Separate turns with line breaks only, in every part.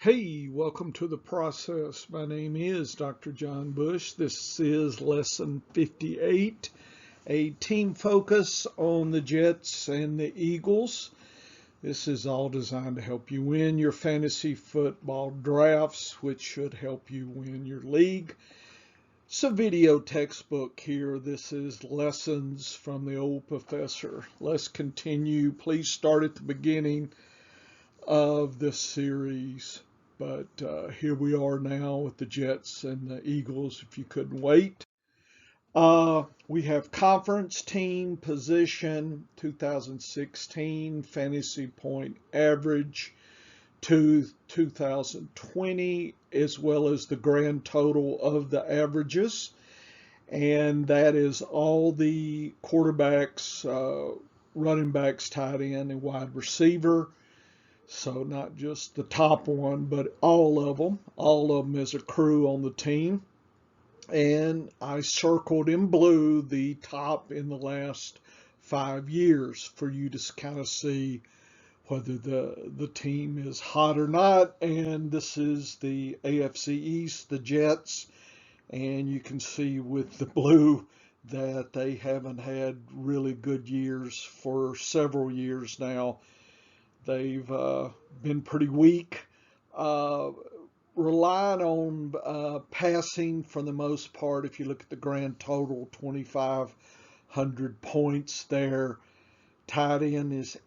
Hey, welcome to the process. My name is Dr. John Bush. This is lesson 58, a team focus on the Jets and the Eagles. This is all designed to help you win your fantasy football drafts, which should help you win your league. It's a video textbook here. This is lessons from the old professor. Let's continue. Please start at the beginning of this series. But here we are now with the Jets and the Eagles, if you couldn't wait. We have conference team position 2016, fantasy point average to 2020, as well as the grand total of the averages. And that is all the quarterbacks, running backs, tight end, and wide receiver. So not just the top one, but all of them as a crew on the team. And I circled in blue the top in the last 5 years for you to kind of see whether the team is hot or not. And this is the AFC East, the Jets. And you can see with the blue that they haven't had really good years for several years now. They've been pretty weak, relying on passing for the most part. If you look at the grand total, 2,500 points there. Tight end is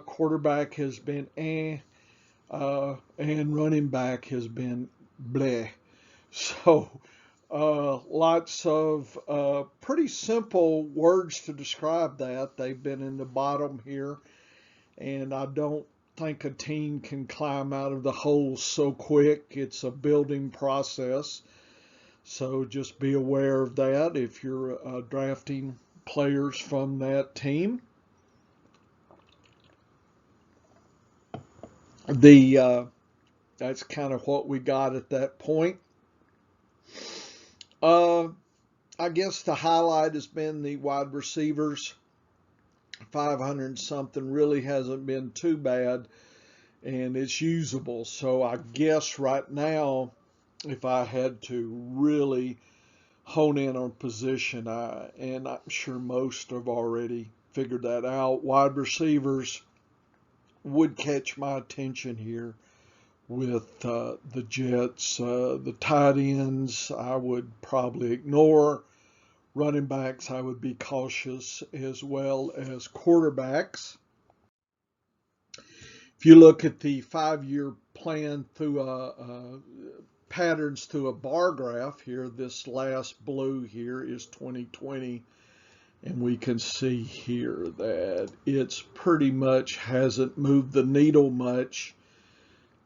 quarterback has been and running back has been bleh. So lots of pretty simple words to describe that. They've been in the bottom here. And I don't think a team can climb out of the hole so quick. It's a building process. So just be aware of that if you're drafting players from that team. That's kind of what we got at that point. I guess the highlight has been the wide receivers. 500 something really hasn't been too bad, and it's usable. So I guess right now, if I had to really hone in on position, and I'm sure most have already figured that out, wide receivers would catch my attention here with the Jets. The tight ends I would probably ignore. Running backs, I would be cautious, as well as quarterbacks. If you look at the 5-year plan through patterns through a bar graph here, this last blue here is 2020, and we can see here that it's pretty much hasn't moved the needle much.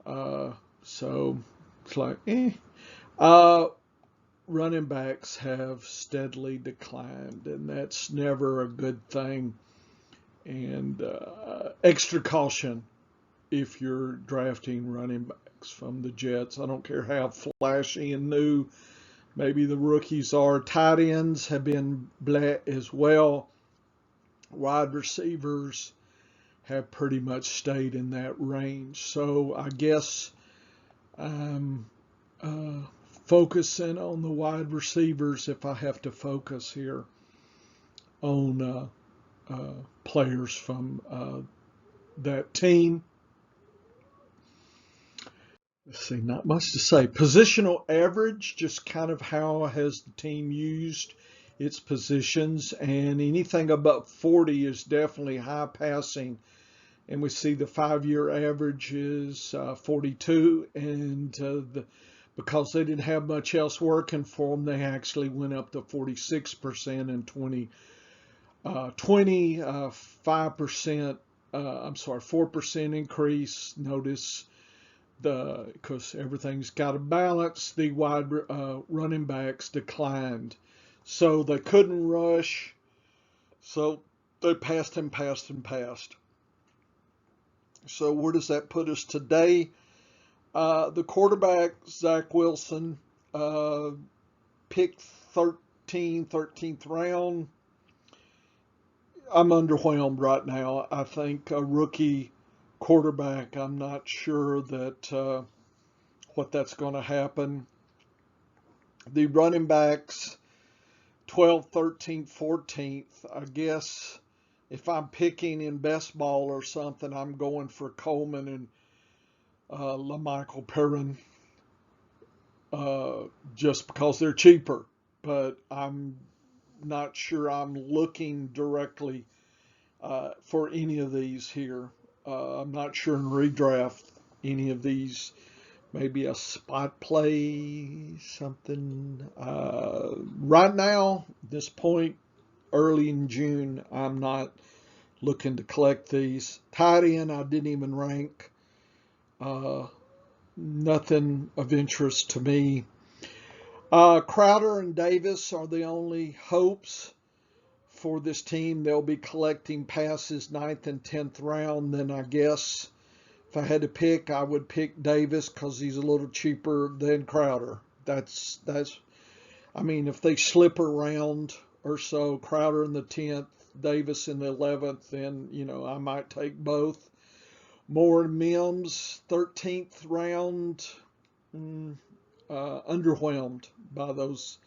So it's like, running backs have steadily declined, and that's never a good thing. And extra caution if you're drafting running backs from the Jets. I don't care how flashy and new maybe the rookies are. Tight ends have been black as well. Wide receivers have pretty much stayed in that range. So I guess focusing on the wide receivers if I have to focus here on players from that team. Let's see, not much to say. Positional average, just kind of how has the team used its positions, and anything above 40 is definitely high passing. And we see the 5-year average is 42, and because they didn't have much else working for them, they actually went up to 46% in 2020, 5%, 4% increase. Notice because everything's got a balance, the wide running backs declined. So they couldn't rush, so they passed and passed and passed. So where does that put us today? The quarterback, Zach Wilson, picked 13th round. I'm underwhelmed right now. I think a rookie quarterback, I'm not sure that what that's going to happen. The running backs, 12th, 13th, 14th, I guess if I'm picking in best ball or something, I'm going for Coleman and LaMichael Perrin just because they're cheaper. But I'm not sure I'm looking directly for any of these here. I'm not sure in redraft any of these. Maybe a spot play, something. Right now, this point, early in June, I'm not looking to collect these. Tight end, I didn't even rank. Nothing of interest to me. Crowder and Davis are the only hopes for this team. They'll be collecting passes 9th and 10th round. Then I guess if I had to pick, I would pick Davis because he's a little cheaper than Crowder. That's. I mean, if they slip around or so, Crowder in the 10th, Davis in the 11th, then I might take both. Moore and Mims, 13th round. Underwhelmed by those.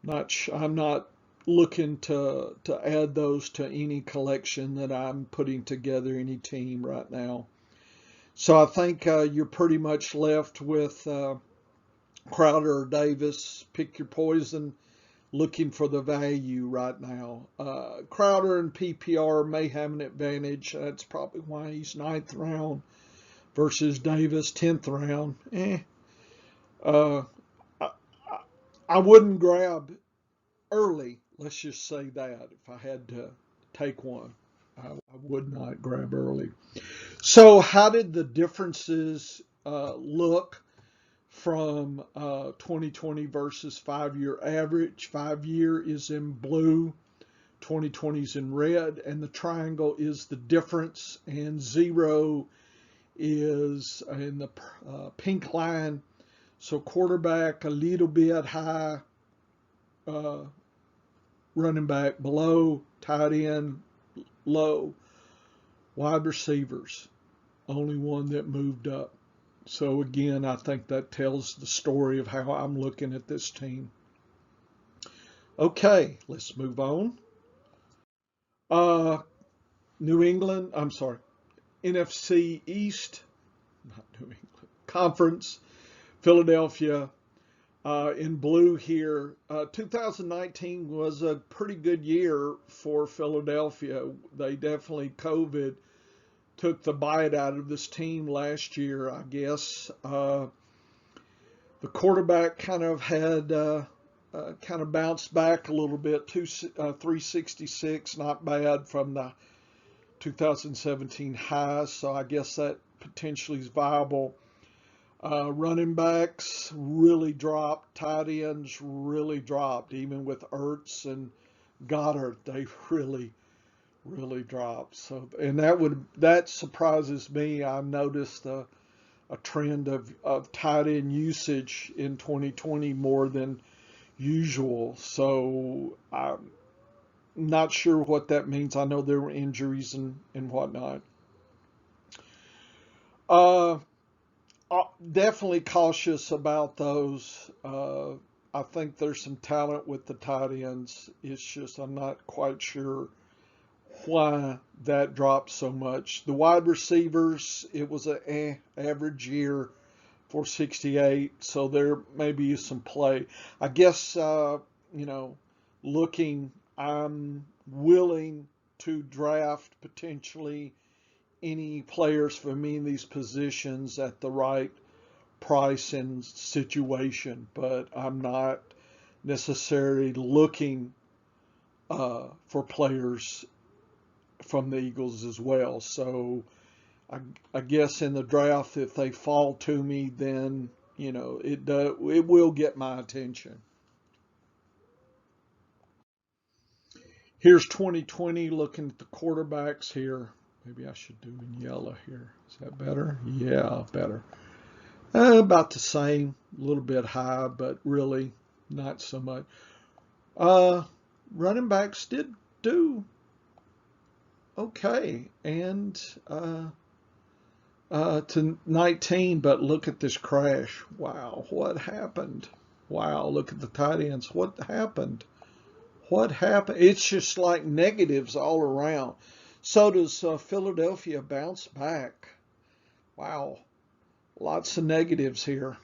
I'm not looking to add those to any collection that I'm putting together, any team right now. So I think you're pretty much left with Crowder or Davis. Pick your poison. Looking for the value right now. Crowder and PPR may have an advantage. That's probably why he's 9th round versus Davis 10th round. I wouldn't grab early. Let's just say that if I had to take one, I would not grab early. So how did the differences look from 2020 versus 5-year average? 5-year is in blue, 2020 is in red, and the triangle is the difference, and 0 is in the pink line. So quarterback a little bit high, running back below, tight end low, wide receivers only one that moved up. So again, I think that tells the story of how I'm looking at this team. Okay, let's move on. New England, I'm sorry, NFC East, not New England, Conference, Philadelphia, in blue here. 2019 was a pretty good year for Philadelphia. They definitely, COVID took the bite out of this team last year, I guess. The quarterback kind of had kind of bounced back a little bit. 366, not bad from the 2017 high, so I guess that potentially is viable. Running backs really dropped. Tight ends really dropped. Even with Ertz and Goddard, they really dropped. So, and that surprises me. I've noticed a trend of tight end usage in 2020 more than usual. So I'm not sure what that means. I know there were injuries and whatnot. Definitely cautious about those. I think there's some talent with the tight ends. It's just I'm not quite sure why that dropped so much. The wide receivers, it was an average year for 68, so there may be some play. I guess, looking, I'm willing to draft potentially any players for me in these positions at the right price and situation, but I'm not necessarily looking for players from the Eagles as well. So I guess in the draft, if they fall to me, then it will get my attention. Here's 2020. Looking at the quarterbacks here. Maybe I should do in yellow here. Is that better? Yeah, better. About the same, a little bit high, but really not so much. Running backs did do okay, and to 19, but look at this crash. Wow, what happened? Wow, look at the tight ends. What happened? What happened? It's just like negatives all around. So does Philadelphia bounce back? Wow, lots of negatives here.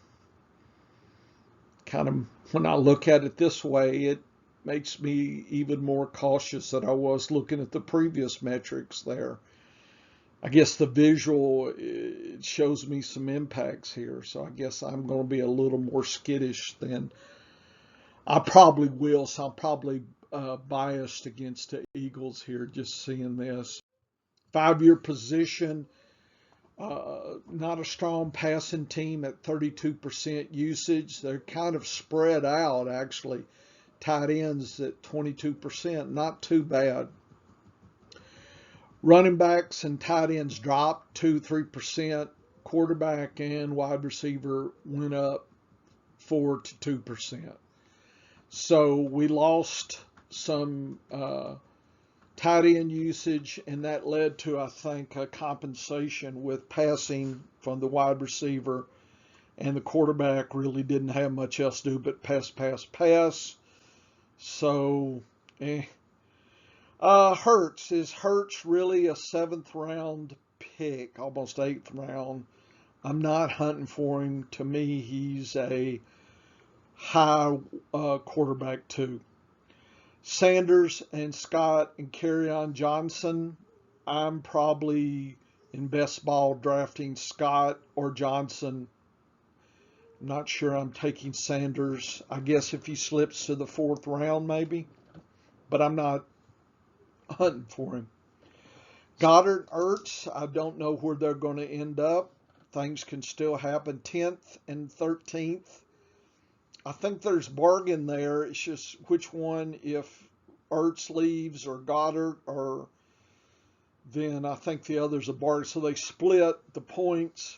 Kind of, when I look at it this way, it makes me even more cautious than I was looking at the previous metrics there. I guess the visual, it shows me some impacts here, so I guess I'm going to be a little more skittish than I probably will. So I'm probably biased against the Eagles here, just seeing this. 5-year position, not a strong passing team at 32% usage. They're kind of spread out, actually. Tight ends at 22%, not too bad. Running backs and tight ends dropped 2-3%. Quarterback and wide receiver went up 4 to 2%. So we lost some tight end usage, and that led to, I think, a compensation with passing from the wide receiver, and the quarterback really didn't have much else to do but pass, pass, pass. So, Hurts. Is Hurts really a 7th round pick, almost 8th round? I'm not hunting for him. To me, he's a high quarterback too. Sanders and Scott and Kerryon Johnson. I'm probably in best ball drafting Scott or Johnson. I'm not sure I'm taking Sanders. I guess if he slips to the 4th round, maybe. But I'm not hunting for him. Goddard, Ertz, I don't know where they're going to end up. Things can still happen. 10th and 13th. I think there's bargain there. It's just which one, if Ertz leaves or Goddard, or then I think the other's a bargain. So they split the points.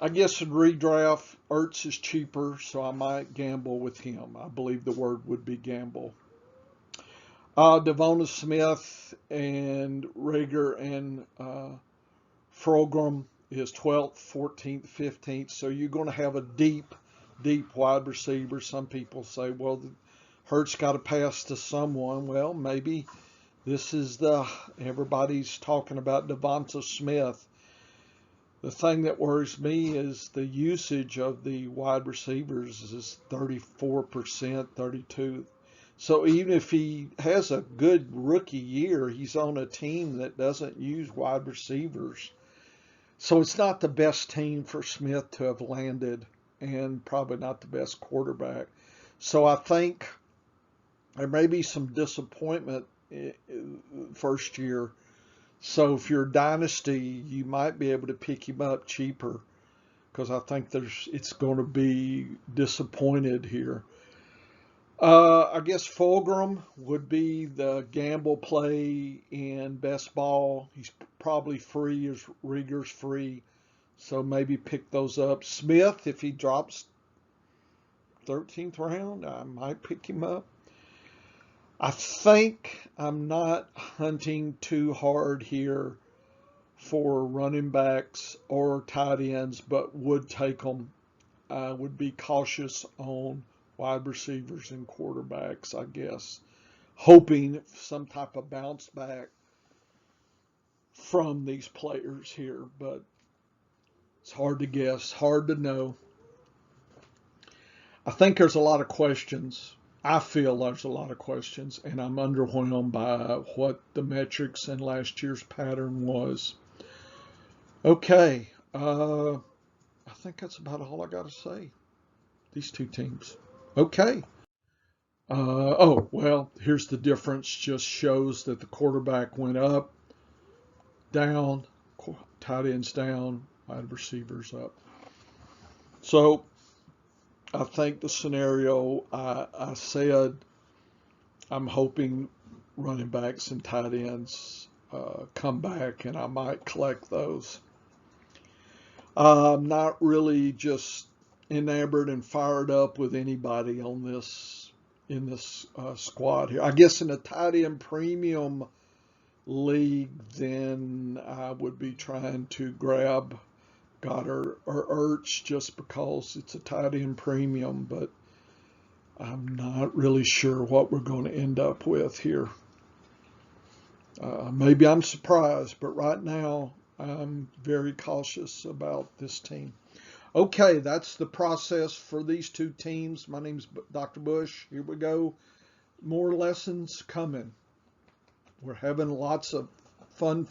I guess in redraft, Ertz is cheaper, so I might gamble with him. I believe the word would be gamble. Devonta Smith and Rager and Fulgham is 12th, 14th, 15th. So you're going to have a deep wide receiver. Some people say, well, Hurts got to pass to someone. Well, maybe this is everybody's talking about Devonta Smith. The thing that worries me is the usage of the wide receivers is 34%, 32%. So even if he has a good rookie year, he's on a team that doesn't use wide receivers. So it's not the best team for Smith to have landed, and probably not the best quarterback. So I think there may be some disappointment first year. So if you're a dynasty, you might be able to pick him up cheaper, because I think it's going to be disappointed here. I guess Fulgham would be the gamble play in best ball. He's probably free, as Rieger's free, so maybe pick those up. Smith, if he drops 13th round, I might pick him up. I think I'm not hunting too hard here for running backs or tight ends, but would take them. I would be cautious on wide receivers and quarterbacks, I guess, hoping some type of bounce back from these players here, but it's hard to guess, hard to know. I think there's a lot of questions. I feel there's a lot of questions, and I'm underwhelmed by what the metrics in last year's pattern was. Okay, I think that's about all I got to say. These two teams. Okay. Well, here's the difference. Just shows that the quarterback went up, down, tight ends down, wide receivers up. So I think the scenario I said, I'm hoping running backs and tight ends come back, and I might collect those. I'm not really just enamored and fired up with anybody on this in this squad here. I guess in a tight end premium league, then I would be trying to grab Goddard or Ertz just because it's a tight end premium, but I'm not really sure what we're going to end up with here. Maybe I'm surprised, but right now I'm very cautious about this team. Okay, that's the process for these two teams. My name's Dr. Bush. Here we go. More lessons coming. We're having lots of fun.